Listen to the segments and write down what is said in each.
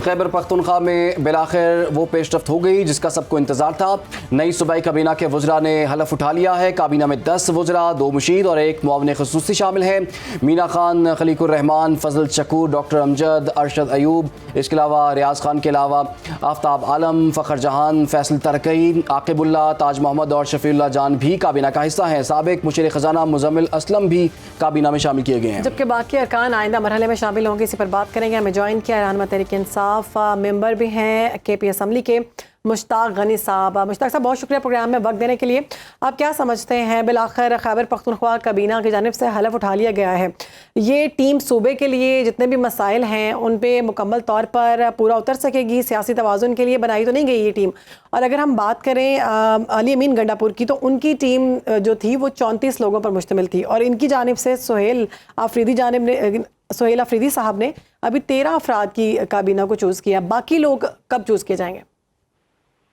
خیبر پختونخوا میں بالآخر وہ پیش رفت ہو گئی جس کا سب کو انتظار تھا۔ نئی صوبائی کابینہ کے وزراء نے حلف اٹھا لیا ہے۔ کابینہ میں 10 وزراء، 2 مشیر اور 1 معاون خصوصی شامل ہیں۔ مینا خان، خلیق الرحمان، فضل شکور، ڈاکٹر امجد، ارشد ایوب، اس کے علاوہ ریاض خان کے علاوہ آفتاب عالم، فخر جہان، فیصل ترکی، عاقب اللہ، تاج محمد اور شفیع اللہ جان بھی کابینہ کا حصہ ہیں۔ سابق مشیر خزانہ مزمل اسلم بھی کابینہ میں شامل کیے گئے ہیں، جبکہ باقی ارکان آئندہ مرحلے میں شامل ہوں گے۔ اسی پر بات کریں گے۔ ہمیں جوائن کیا رہنما تحریک انصاف ممبر بھی ہیں کے پی اسمبلی کے مشتاق غنی صاحب۔ مشتاق صاحب بہت شکریہ پروگرام میں وقت دینے کے لیے۔ آپ کیا سمجھتے ہیں بالآخر خیبر پختونخوا کابینہ کی جانب سے حلف اٹھا لیا گیا ہے، یہ ٹیم صوبے کے لیے جتنے بھی مسائل ہیں ان پہ مکمل طور پر پورا اتر سکے گی؟ سیاسی توازن کے لیے بنائی تو نہیں گئی یہ ٹیم؟ اور اگر ہم بات کریں علی امین گنڈا پور کی، تو ان کی ٹیم جو تھی وہ 34 لوگوں پر مشتمل تھی، اور ان کی جانب سے سہیل آفریدی صاحب نے ابھی 13 افراد کی کابینہ کو چوز کیا۔ باقی لوگ کب چوز کیے جائیں گے؟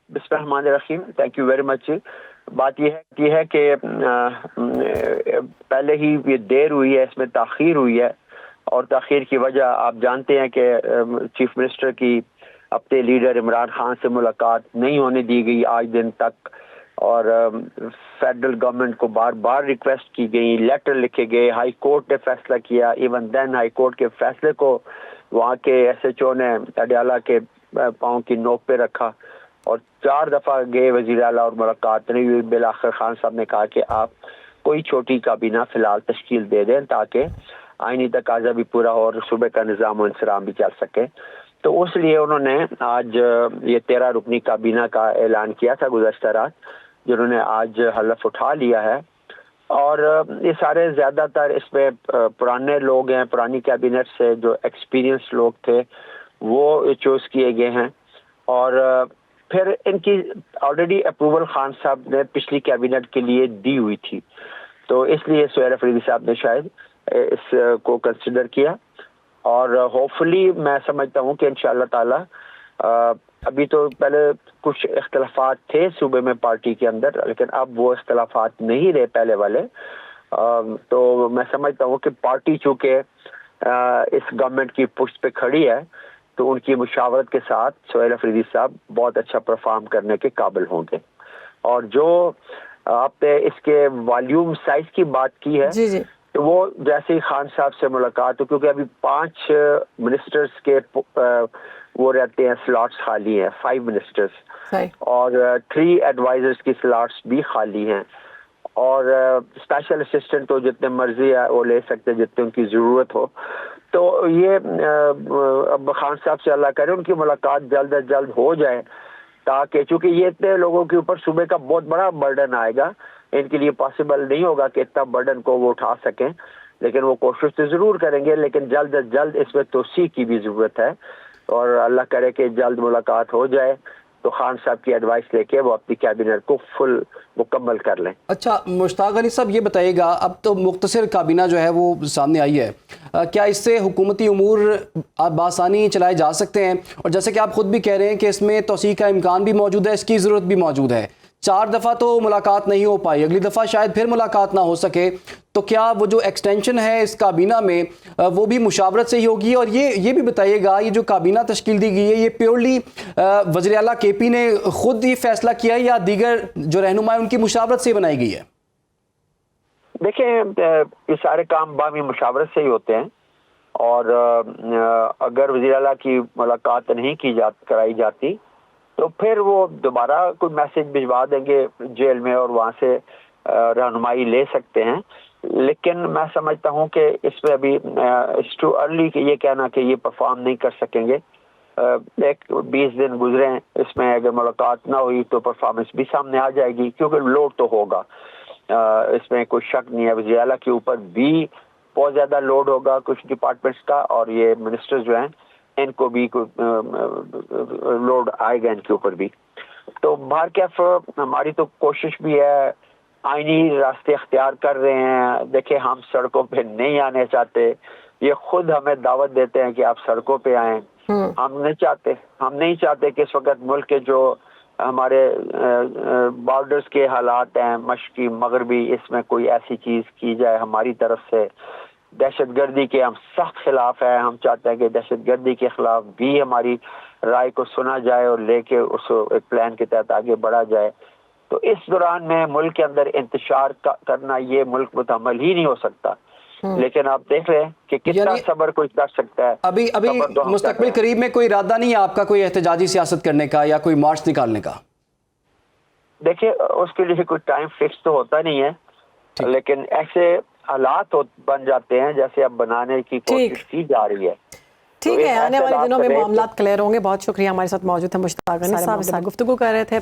بسم اللہ الرحمن الرحیم، تھینک یو ویری مچ۔ بات یہ ہے کہ پہلے ہی یہ دیر ہوئی ہے، اس میں تاخیر ہوئی ہے، اور تاخیر کی وجہ آپ جانتے ہیں کہ چیف منسٹر کی اپنے لیڈر عمران خان سے ملاقات نہیں ہونے دی گئی آج دن تک، اور فیڈرل گورنمنٹ کو بار بار ریکویسٹ کی گئی، لیٹر لکھے گئے، ہائی کورٹ نے فیصلہ کیا، ایون دین ہائی کورٹ کے فیصلے کو وہاں کے ایس ایچ او نے اڈیالہ کے پاؤں کی نوک پہ رکھا، اور 4 دفعہ گئے وزیر اعلیٰ اور ملاقات نہیں ہوئی۔ بالآخر خان صاحب نے کہا کہ آپ کوئی چھوٹی کابینہ فی الحال تشکیل دے دیں تاکہ آئینی تقاضا بھی پورا ہو اور صوبے کا نظام و انصرام بھی چل سکے۔ تو اس لیے انہوں نے آج یہ 13 رکنی کابینہ کا اعلان کیا تھا گزشتہ رات، جنہوں نے آج حلف اٹھا لیا ہے، اور یہ سارے زیادہ تر اس میں پرانے لوگ ہیں، پرانی کیبنٹ سے جو ایکسپیرینس لوگ تھے وہ چوز کیے گئے ہیں، اور پھر ان کی آلریڈی اپروول خان صاحب نے پچھلی کیبنٹ کے لیے دی ہوئی تھی، تو اس لیے سہیل آفریدی صاحب نے شاید اس کو کنسیڈر کیا، اور ہوپ فلی میں سمجھتا ہوں کہ انشاءاللہ تعالی ابھی تو پہلے کچھ اختلافات تھے صوبے میں پارٹی کے اندر، لیکن اب وہ اختلافات نہیں رہے پہلے والے، تو میں سمجھتا ہوں کہ پارٹی چونکہ اس گورنمنٹ کی پشت پہ کھڑی ہے تو ان کی مشاورت کے ساتھ سہیل آفریدی صاحب بہت اچھا پرفارم کرنے کے قابل ہوں گے۔ اور جو آپ نے اس کے والیوم سائز کی بات کی ہے، جی تو وہ جیسے ہی خان صاحب سے ملاقات ہو، کیونکہ ابھی 5 منسٹرز کے وہ رہتے ہیں سلاٹس خالی ہیں، 5 منسٹرز، اور 3 ایڈوائزرز کی سلاٹس بھی خالی ہیں، اور اسپیشل اسسٹنٹ تو جتنے مرضی ہے وہ لے سکتے جتنے ان کی ضرورت ہو۔ تو یہ اب خان صاحب سے اللہ کرے ان کی ملاقات جلد از جلد ہو جائے، تاکہ چونکہ یہ اتنے لوگوں کے اوپر صوبے کا بہت بڑا برڈن آئے گا، ان کے لیے پاسبل نہیں ہوگا کہ اتنا برڈن کو وہ اٹھا سکیں، لیکن وہ کوشش تو ضرور کریں گے، لیکن جلد از جلد اس میں توسیع کی بھی ضرورت ہے، اور اللہ کرے کہ جلد ملاقات ہو جائے تو خان صاحب کی ایڈوائس لے کے وہ اپنی کیبنٹ کو فل مکمل کر لیں۔ اچھا مشتاق غنی صاحب یہ بتائیے گا، اب تو مختصر کابینہ جو ہے وہ سامنے آئی ہے، کیا اس سے حکومتی امور بآسانی چلائے جا سکتے ہیں؟ اور جیسے کہ آپ خود بھی کہہ رہے ہیں کہ اس میں توسیع کا امکان بھی موجود ہے، اس کی ضرورت بھی موجود ہے۔ 4 دفعہ تو ملاقات نہیں ہو پائی، اگلی دفعہ شاید پھر ملاقات نہ ہو سکے، تو کیا وہ جو ایکسٹینشن ہے اس کابینہ میں وہ بھی مشاورت سے ہی ہوگی؟ اور یہ بھی بتائیے گا، یہ جو کابینہ تشکیل دی گئی ہے یہ پیورلی وزیر اعلیٰ کے پی نے خود یہ فیصلہ کیا ہے یا دیگر جو رہنما ان کی مشاورت سے بنائی گئی ہے؟ دیکھیں یہ سارے کام باہمی مشاورت سے ہی ہوتے ہیں، اور اگر وزیر اعلیٰ کی ملاقات نہیں کرائی جاتی تو پھر وہ دوبارہ کوئی میسج بھجوا دیں گے جیل میں اور وہاں سے رہنمائی لے سکتے ہیں، لیکن میں سمجھتا ہوں کہ اس میں ابھی اٹس ٹو ارلی کہ یہ کہنا کہ یہ پرفارم نہیں کر سکیں گے۔ 20 دن گزرے ہیں، اس میں اگر ملاقات نہ ہوئی تو پرفارمنس بھی سامنے آ جائے گی، کیونکہ لوڈ تو ہوگا، اس میں کوئی شک نہیں ہے، وزیر اعلیٰ کے اوپر بھی بہت زیادہ لوڈ ہوگا کچھ ڈپارٹمنٹس کا، اور یہ منسٹر جو ہیں ان کو بھی لوڈ آئے گا ان کے اوپر بھی۔ تو باہر کیف ہماری تو کوشش بھی ہے، آئینی راستے اختیار کر رہے ہیں۔ دیکھیں ہم سڑکوں پہ نہیں آنے چاہتے، یہ خود ہمیں دعوت دیتے ہیں کہ آپ سڑکوں پہ آئیں، ہم نہیں چاہتے کہ اس وقت ملک کے جو ہمارے بارڈرز کے حالات ہیں مشرقی مغربی، اس میں کوئی ایسی چیز کی جائے ہماری طرف سے دہشت گردی کے ہم سخت خلاف ہیں. ہم چاہتے ہیں کہ دہشت گردی کے خلاف بھی ہماری رائے کو سنا جائے اور لے کے اس کو ایک پلان کے تحت آگے بڑھا جائے. تو اس دوران میں ملک کے اندر انتشار کرنا یہ ملک متحمل ہی نہیں ہو سکتا. لیکن آپ دیکھ رہے ہیں کہ کتنا صبر کوئی کر سکتا ہے. ابھی مستقبل قریب میں کوئی ارادہ نہیں ہے آپ کا کوئی احتجاجی سیاست کرنے کا یا کوئی مارچ نکالنے کا؟ دیکھیے اس کے لیے کوئی ٹائم فکس تو ہوتا نہیں ہے, لیکن ایسے حالات بن جاتے ہیں جیسے اب بنانے کی کوشش کی جا رہی ہے. ٹھیک ہے, آنے والے دنوں میں معاملات کلیئر ہوں گے. بہت شکریہ, ہمارے ساتھ موجود ہیں مشتاق غنی صاحب, گفتگو کر رہے تھے.